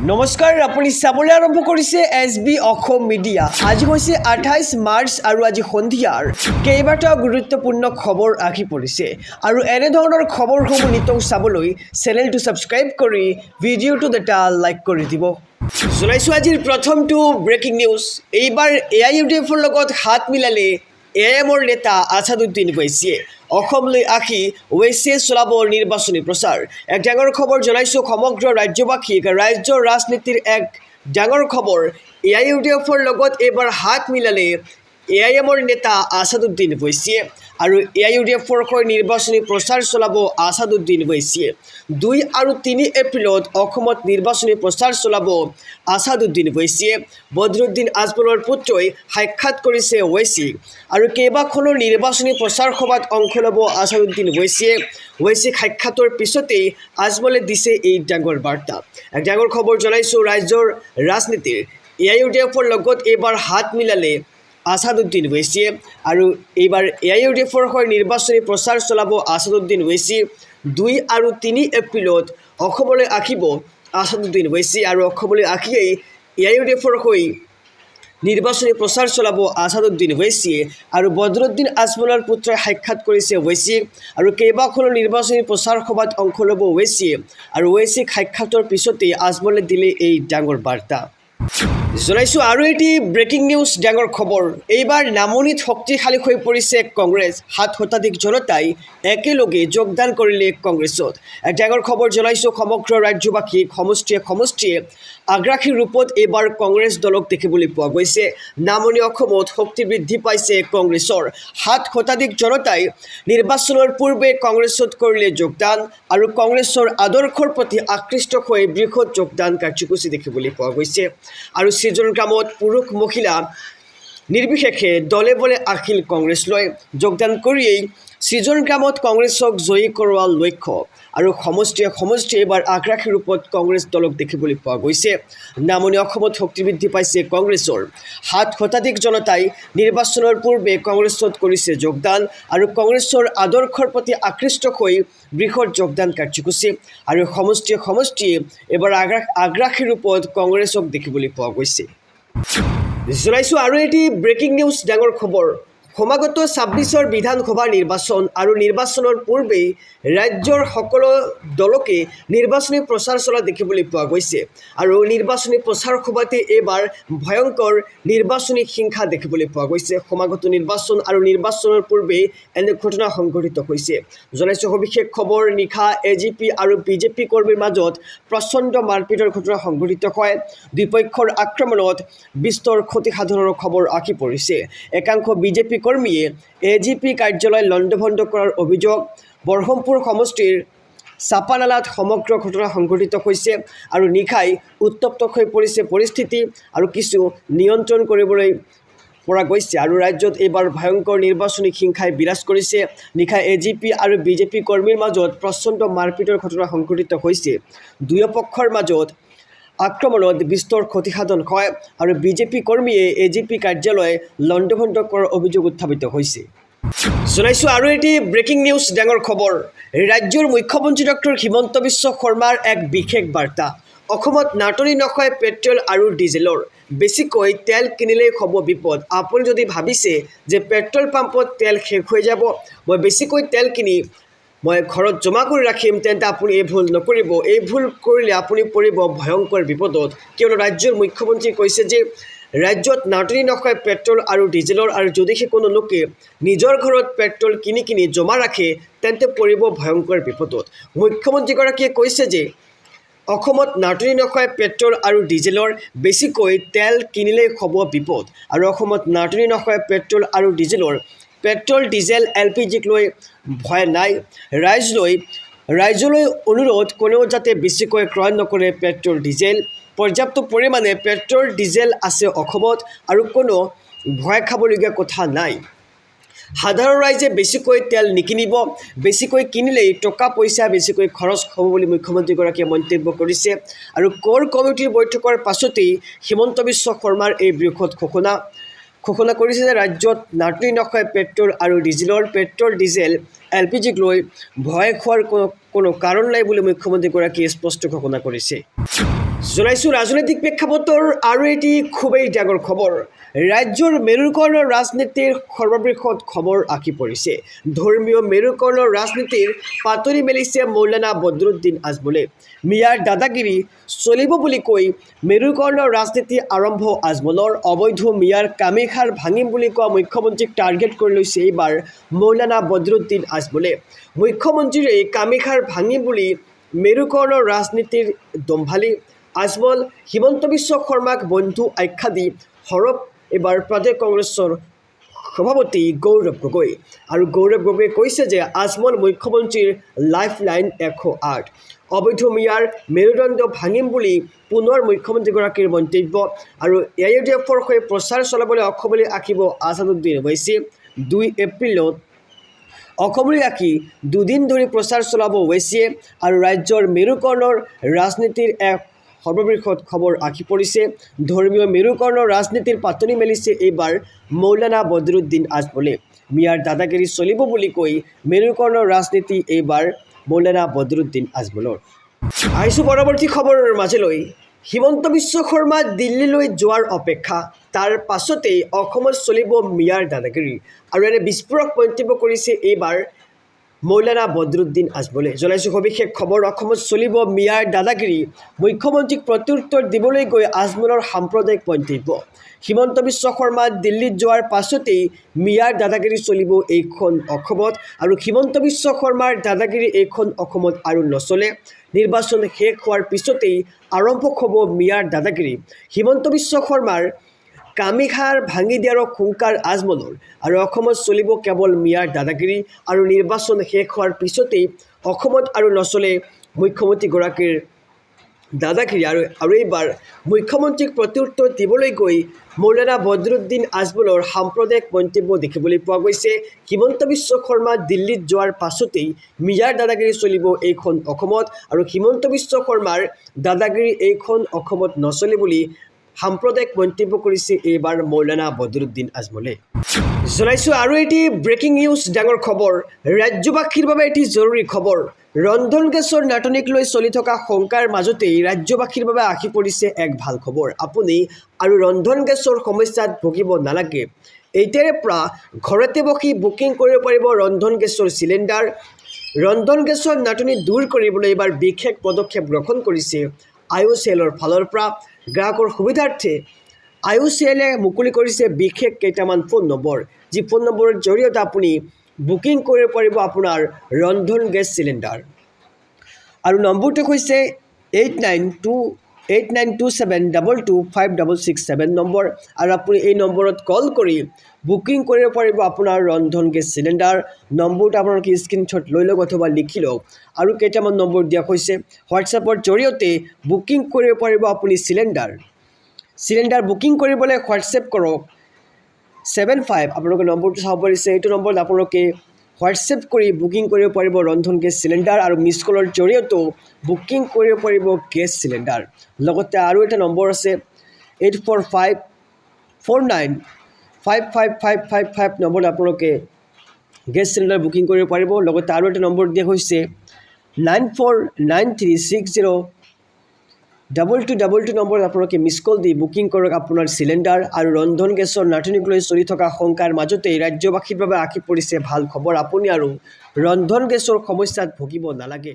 নমস্কাৰ, আপুনি চাবলৈ আৰম্ভ কৰিছে SB অসম মিডিয়া। আজি হৈছে 28 মাৰ্চ আৰু আজি সন্ধিয়াৰ কেইবাটাও গুৰুত্বপূৰ্ণ খবৰ আহি পৰিছে আৰু এনেধৰণৰ খবৰসমূহ নিতৌ চাবলৈ চেনেলটো ছাবস্ক্ৰাইব কৰি ভিডিঅ'টো এটা লাইক কৰি দিব। জনাইছোঁ আজিৰ প্ৰথমটো ব্ৰেকিং নিউজ। এইবাৰ AIUDFৰ লগত হাত মিলালে AIMৰ নেতা আছাদুদ্দিন ওৱেইছিয়ে। অসমলৈ আহি ওৱেইছিয়ে চলাব নিৰ্বাচনী প্ৰচাৰ। এক ডাঙৰ খবৰ জনাইছোঁ সমগ্ৰ ৰাজ্যবাসীক। ৰাজ্যৰ ৰাজনীতিৰ এক ডাঙৰ খবৰ। AIUDFৰ লগত এইবাৰ হাত মিলালে AIMৰ নেতা আছাদুদ্দিন ওৱেইছিয়ে আৰু AIUDFৰ হৈ নিৰ্বাচনী প্ৰচাৰ চলাব আছাদুদ্দিন ওৱেইছিয়ে। 2 আৰু 3 এপ্ৰিলত অসমত নিৰ্বাচনী প্ৰচাৰ চলাব আছাদুদ্দিন ওৱেইছিয়ে। বদৰুদ্দিন আজমলৰ পুত্ৰই সাক্ষাৎ কৰিছে ওৱেইছিক আৰু কেইবাখনো নিৰ্বাচনী প্ৰচাৰ সভাত অংশ ল'ব আছাদুদ্দিন ওৱেইছিয়ে। ওৱেইছিক সাক্ষাতৰ পিছতেই আজমলে দিছে এই ডাঙৰ বাৰ্তা। এক ডাঙৰ খবৰ জনাইছোঁ ৰাজ্যৰ ৰাজনীতিৰ। AIUDFৰ লগত এইবাৰ হাত মিলালে আছাদুদ্দিন ওৱেইছিয়ে আৰু এইবাৰ AIUDFৰ হৈ নিৰ্বাচনী প্ৰচাৰ চলাব আছাদুদ্দিন ওৱেইছিয়ে। 2 আৰু 3 এপ্ৰিলত অসমলৈ আহিব আছাদুদ্দিন ওৱেইছিয়ে আৰু অসমলৈ আহিয়েই AIUDFৰ হৈ নিৰ্বাচনী প্ৰচাৰ চলাব আছাদুদ্দিন ওৱেইছিয়ে আৰু বদৰুদ্দিন আজমলৰ পুত্ৰই সাক্ষাৎ কৰিছে ওৱেইছিক আৰু কেইবাখনো নিৰ্বাচনী প্ৰচাৰ সভাত অংশ ল'ব ওৱেইছিয়ে আৰু ওৱেইছিক সাক্ষাতৰ পিছতেই আজমলে দিলে এই ডাঙৰ বাৰ্তা। জনাইছোঁ আৰু এটি ব্ৰেকিং নিউজ ডাঙৰ খবৰ। এইবাৰ নামনিত শক্তিশালী হৈ পৰিছে কংগ্ৰেছ। 7 শতাধিক জনতাই একেলগে যোগদান কৰিলে কংগ্ৰেছত। এক ডাঙৰ খবৰ জনাইছোঁ সমগ্ৰ ৰাজ্যবাসীক। সমষ্টিয়ে আগ্ৰাসী ৰূপত এইবাৰ কংগ্ৰেছ দলক দেখিবলৈ পোৱা গৈছে। নামনি অসমত শক্তি বৃদ্ধি পাইছে কংগ্ৰেছৰ। 7 শতাধিক জনতাই নিৰ্বাচনৰ পূৰ্বে কংগ্ৰেছত কৰিলে যোগদান আৰু কংগ্ৰেছৰ আদৰ্শৰ প্ৰতি আকৃষ্ট হৈ বৃহৎ যোগদান কাৰ্যসূচী দেখিবলৈ পোৱা গৈছে আৰু সৃজন গ্ৰামত পুৰুষ মহিলা নিৰ্বিশেষে দলে বলে আহিল কংগ্ৰেছলৈ। যোগদান কৰিয়েই সৃজন গ্ৰামত কংগ্ৰেছক জয়ী কৰোৱাৰ লক্ষ্য আৰু সমষ্টিয়ে এইবাৰ আগ্ৰাসী ৰূপত কংগ্ৰেছ দলক দেখিবলৈ পোৱা গৈছে। নামনি অসমত শক্তি বৃদ্ধি পাইছে কংগ্ৰেছৰ। 7 শতাধিক জনতাই নিৰ্বাচনৰ পূৰ্বে কংগ্ৰেছত কৰিছে যোগদান আৰু কংগ্ৰেছৰ আদৰ্শৰ প্ৰতি আকৃষ্ট হৈ বৃহৎ যোগদান কাৰ্যসূচী আৰু সমষ্টিয়ে এইবাৰ আগ্ৰাসী ৰূপত কংগ্ৰেছক দেখিবলৈ পোৱা গৈছে। জনাইছোঁ আৰু এটি ব্ৰেকিং নিউজ ডাঙৰ খবৰ। সমাগত 26ৰ বিধানসভা নিৰ্বাচন আৰু নিৰ্বাচনৰ পূৰ্বেই ৰাজ্যৰ সকলো দলকে নিৰ্বাচনী প্ৰচাৰ চলা দেখিবলৈ পোৱা গৈছে আৰু নিৰ্বাচনী প্ৰচাৰ সভাতে এইবাৰ ভয়ংকৰ নিৰ্বাচনী হিংসা দেখিবলৈ পোৱা গৈছে। সমাগত নিৰ্বাচন আৰু নিৰ্বাচনৰ পূৰ্বেই এনে ঘটনা সংঘটিত হৈছে। জনাইছোঁ সবিশেষ খবৰ। নিশা AGP আৰু BJP কৰ্মীৰ মাজত প্ৰচণ্ড মাৰপিটৰ ঘটনা সংঘটিত হয়। দুয়োপক্ষৰ আক্ৰমণত বিস্তৰ ক্ষতিসাধনৰ খবৰ আহি পৰিছে। একাংশ BJP কৰ্মীয়ে AGP কাৰ্যালয় লণ্ডভণ্ড কৰাৰ অভিযোগ। বৰহমপুৰ সমষ্টিৰ চাপানালাত সমগ্ৰ ঘটনা সংঘটিত হৈছে আৰু নিশাই উত্তপ্ত হৈ পৰিছে পৰিস্থিতি আৰু কিছু নিয়ন্ত্ৰণ কৰিবলৈ পৰা গৈছে আৰু ৰাজ্যত এইবাৰ ভয়ংকৰ নিৰ্বাচনী হিংসাই বিৰাজ কৰিছে। নিশা AGP আৰু BJP কৰ্মীৰ মাজত প্ৰচণ্ড মাৰপিটৰ ঘটনা সংঘটিত হৈছে। দুয়ো পক্ষৰ মাজত আক্ৰমণত বিস্তৰ ক্ষতিসাধন হয় আৰু BJP কৰ্মীয়ে AGP কাৰ্যালয় লণ্ডভণ্ড কৰাৰ অভিযোগ উত্থাপিত হৈছে। জনাইছোঁ আৰু এটি ব্ৰেকিং নিউজ ডাঙৰ খবৰ। ৰাজ্যৰ মুখ্যমন্ত্ৰী ডক্টৰ হিমন্ত বিশ্ব শৰ্মাৰ এক বিশেষ বাৰ্তা। অসমত নাটনি নকয় পেট্ৰল আৰু ডিজেলৰ। বেছিকৈ তেল কিনিলেই হ'ব বিপদ। আপুনি যদি ভাবিছে যে পেট্ৰল পাম্পত তেল শেষ হৈ যাব, মই বেছিকৈ তেল কিনি মই ঘৰত জমা কৰি ৰাখিম, তেন্তে আপুনি এই ভুল নকৰিব। এই ভুল কৰিলে আপুনি পৰিব ভয়ংকৰ বিপদত। কিয়নো ৰাজ্যৰ মুখ্যমন্ত্ৰীয়ে কৈছে যে ৰাজ্যত নাটনি নকয় পেট্ৰল আৰু ডিজেলৰ আৰু যদিহে কোনো লোকে নিজৰ ঘৰত পেট্ৰল কিনি জমা ৰাখে তেন্তে পৰিব ভয়ংকৰ বিপদত। মুখ্যমন্ত্ৰীগৰাকীয়ে কৈছে যে অসমত নাটনি নকয় পেট্ৰল আৰু ডিজেলৰ। বেছিকৈ তেল কিনিলেই হ'ব বিপদ আৰু অসমত নাটনি নকয় পেট্ৰল আৰু ডিজেলৰ। পেট্ৰল ডিজেল LPGক লৈ ভয় নাই। ৰাইজলৈ অনুৰোধ, কোনেও যাতে বেছিকৈ ক্ৰয় নকৰে পেট্ৰল ডিজেল। পৰ্যাপ্ত পৰিমাণে পেট্ৰল ডিজেল আছে অসমত আৰু কোনো ভয় খাবলগীয়া কথা নাই। সাধাৰণ ৰাইজে বেছিকৈ তেল নিকিনিব। বেছিকৈ কিনিলেই টকা পইচা বেছিকৈ খৰচ হ'ব বুলি মুখ্যমন্ত্ৰীগৰাকীয়ে মন্তব্য কৰিছে আৰু কোৰ কমিটিৰ বৈঠকৰ পাছতেই হিমন্ত বিশ্ব শৰ্মাৰ এই বৃহৎ ঘোষণা কৰিছে যে ৰাজ্যত নাটনি নকয় পেট্ৰল আৰু ডিজেলৰ। পেট্ৰল ডিজেল LPGক লৈ ভয় খোৱাৰ কোনো কাৰণ নাই বুলি মুখ্যমন্ত্ৰীগৰাকীয়ে স্পষ্ট ঘোষণা কৰিছে। জনাইছোঁ ৰাজনৈতিক প্ৰেক্ষাপটৰ আৰু এটি খুবেই ডাঙৰ খবৰ। ৰাজ্যৰ মেৰুকৰণৰ ৰাজনীতিৰ সৰ্ববৃহৎ খবৰ আঁকি পৰিছে। ধৰ্মীয় মেৰুকৰণৰ ৰাজনীতিৰ পাতৰি মেলিছে মৌলানা বদৰুদ্দিন আজমলে। মিয়াৰ দাদাগিৰি চলিব বুলি কৈ মেৰুকৰণৰ ৰাজনীতি আৰম্ভ আজমলৰ। অবৈধ মিয়াৰ কামেখাৰ ভাঙিম বুলি কোৱা মুখ্যমন্ত্ৰীক টাৰ্গেট কৰি লৈছে এইবাৰ মৌলানা বদৰুদ্দিন আজমলে। মুখ্যমন্ত্ৰীৰে কামেখাৰ ভাঙিম বুলি মেৰুকৰণৰ ৰাজনীতিৰ দম্ভালি আজমল হিমন্ত বিশ্ব শৰ্মাক বন্ধু আখ্যা দি সৰব এবাৰ প্ৰদেশ কংগ্ৰেছৰ সভাপতি গৌৰৱ গগৈ। আৰু গৌৰৱ গগৈয়ে কৈছে যে আজমল মুখ্যমন্ত্ৰীৰ লাইফলাইন 108। অবৈধ মিয়াৰ মেৰুদণ্ড ভাঙিম বুলি পুনৰ মুখ্যমন্ত্ৰীগৰাকীৰ মন্তব্য। আৰু AUDFৰ হৈ প্ৰচাৰ চলাবলৈ অসমলৈ আঁকিব আছাদুদ্দিন ওৱেইছী। 2 এপ্ৰিলত অসমলৈ আঁকি দুদিন ধৰি প্ৰচাৰ চলাব ওৱেইছীয়ে। আৰু ৰাজ্যৰ মেৰুকৰণৰ ৰাজনীতিৰ এক সৰ্ববৃহৎ খবৰ আঁকি পৰিছে। ধৰ্মীয় মেৰুকৰণৰ ৰাজনীতিৰ পাতনি মেলিছে এইবাৰ মৌলানা বদৰুদ্দিন আজমলে। মিয়াৰ দাদাগিৰি চলিব বুলি কৈ মেৰুকৰণৰ ৰাজনীতি এইবাৰ মৌলানা বদৰুদ্দিন আজমলৰ। আহিছোঁ পৰৱৰ্তী খবৰৰ মাজলৈ। হিমন্ত বিশ্ব শৰ্মা দিল্লীলৈ যোৱাৰ অপেক্ষা, তাৰ পাছতেই অসমত চলিব মিয়াৰ দাদাগিৰি। আৰু এনে বিস্ফোৰক মন্তব্য কৰিছে এইবাৰ মৌলানা বদৰুদ্দিন আজমলে। জনাইছোঁ সবিশেষ খবৰ। অসমত চলিব মিয়াৰ দাদাগিৰি। মুখ্যমন্ত্ৰীক প্ৰত্যুত্তৰ দিবলৈ গৈ আজমলৰ সাম্প্ৰদায়িক মন্তব্য। হিমন্ত বিশ্ব শৰ্মা দিল্লীত যোৱাৰ পাছতেই মিয়াৰ দাদাগিৰি চলিব এইখন অসমত। আৰু হিমন্ত বিশ্ব শৰ্মাৰ দাদাগিৰি এইখন অসমত আৰু নচলে। নিৰ্বাচন শেষ হোৱাৰ পিছতেই আৰম্ভ হ'ব মিয়াৰ দাদাগিৰি। হিমন্ত বিশ্ব শৰ্মাৰ কামেখাৰ ভাঙি দিয়াৰ হুংকাৰ আজমলৰ। আৰু অসমত চলিব কেৱল মিয়াৰ দাদাগিৰি। আৰু নিৰ্বাচন শেষ হোৱাৰ পিছতেই অসমত আৰু নচলে মুখ্যমন্ত্ৰীগৰাকীৰ দাদাগিৰি। আৰু এইবাৰ মুখ্যমন্ত্ৰীক প্ৰত্যুত্তৰ দিবলৈ গৈ মৌলানা বদৰুদ্দিন আজমলৰ সাম্প্ৰদায়িক মন্তব্য দেখিবলৈ পোৱা গৈছে। হিমন্ত বিশ্ব শৰ্মা দিল্লীত যোৱাৰ পাছতেই মিয়াৰ দাদাগিৰি চলিব এইখন অসমত। আৰু হিমন্ত বিশ্ব শৰ্মাৰ দাদাগিৰি এইখন অসমত নচলে বুলি সাম্প্ৰদায়িক মন্তব্য কৰিছে এইবাৰ মৌলানা বদৰুদ্দিন আজমলে। জনাইছোঁ আৰু এটি ব্ৰেকিং নিউজ, ডাঙৰ খবৰ। ৰাজ্যবাসীৰ বাবে এটি জৰুৰী খবৰ। ৰন্ধন গেছৰ নাটনিক লৈ চলি থকা শংকাৰ মাজতেই ৰাজ্যবাসীৰ বাবে আহি পৰিছে এক ভাল খবৰ। আপুনি আৰু ৰন্ধন গেছৰ সমস্যাত ভুগিব নালাগে। এতিয়াৰে পৰা ঘৰতে বহি বুকিং কৰিব পাৰিব ৰন্ধন গেছৰ চিলিণ্ডাৰ। ৰন্ধন গেছৰ নাটনি দূৰ কৰিবলৈ এইবাৰ বিশেষ পদক্ষেপ গ্ৰহণ কৰিছে IOCLৰ ফালৰ পৰা। গ্ৰাহকৰ সুবিধাৰ্থে IOCLে মুকলি কৰিছে বিশেষ কেইটামান ফোন নম্বৰ, যি ফোন নম্বৰৰ জৰিয়তে আপুনি বুকিং কৰিব পাৰিব আপোনাৰ ৰন্ধন গেছ চিলিণ্ডাৰ। আৰু নম্বৰটো হৈছে 8927225667 নম্বৰ। আৰু আপুনি এই নম্বৰত কল কৰি বুকিং কৰিব পাৰিব আপোনাৰ ৰন্ধন গেছ চিলিণ্ডাৰ। নম্বৰটো আপোনালোকে স্ক্ৰীনশ্বট লৈ লওক অথবা লিখি লওক। আৰু কেইটামান নম্বৰ দিয়া হৈছে। হোৱাটছএপৰ জৰিয়তে বুকিং কৰিব পাৰিব আপুনি চিলিণ্ডাৰ বুকিং কৰিবলৈ হোৱাটছএপ কৰক 75। আপোনালোকে নম্বৰটো চাব পাৰিছে। এইটো নম্বৰত আপোনালোকে হোৱাটছএপ কৰি বুকিং কৰিব পাৰিব ৰন্ধন গেছ চিলিণ্ডাৰ। আৰু মিছ কলৰ জৰিয়তেও বুকিং কৰিব পাৰিব গেছ চিলিণ্ডাৰ। লগতে আৰু এটা নম্বৰ আছে 8454955555 নম্বৰত আপোনালোকে গেছ চিলিণ্ডাৰ বুকিং কৰিব পাৰিব। লগতে আৰু এটা নম্বৰ দিয়া হৈছে 9493602222 নম্বৰত আপোনালোকে মিছ কল দি বুকিং কৰক আপোনাৰ চিলিণ্ডাৰ। আৰু ৰন্ধন গেছৰ নাটনিক লৈ চলি থকা শংকাৰ মাজতেই ৰাজ্যবাসীৰ বাবে আঁকি পৰিছে ভাল খবৰ। আপুনি আৰু ৰন্ধন গেছৰ সমস্যাত ভুগিব নালাগে।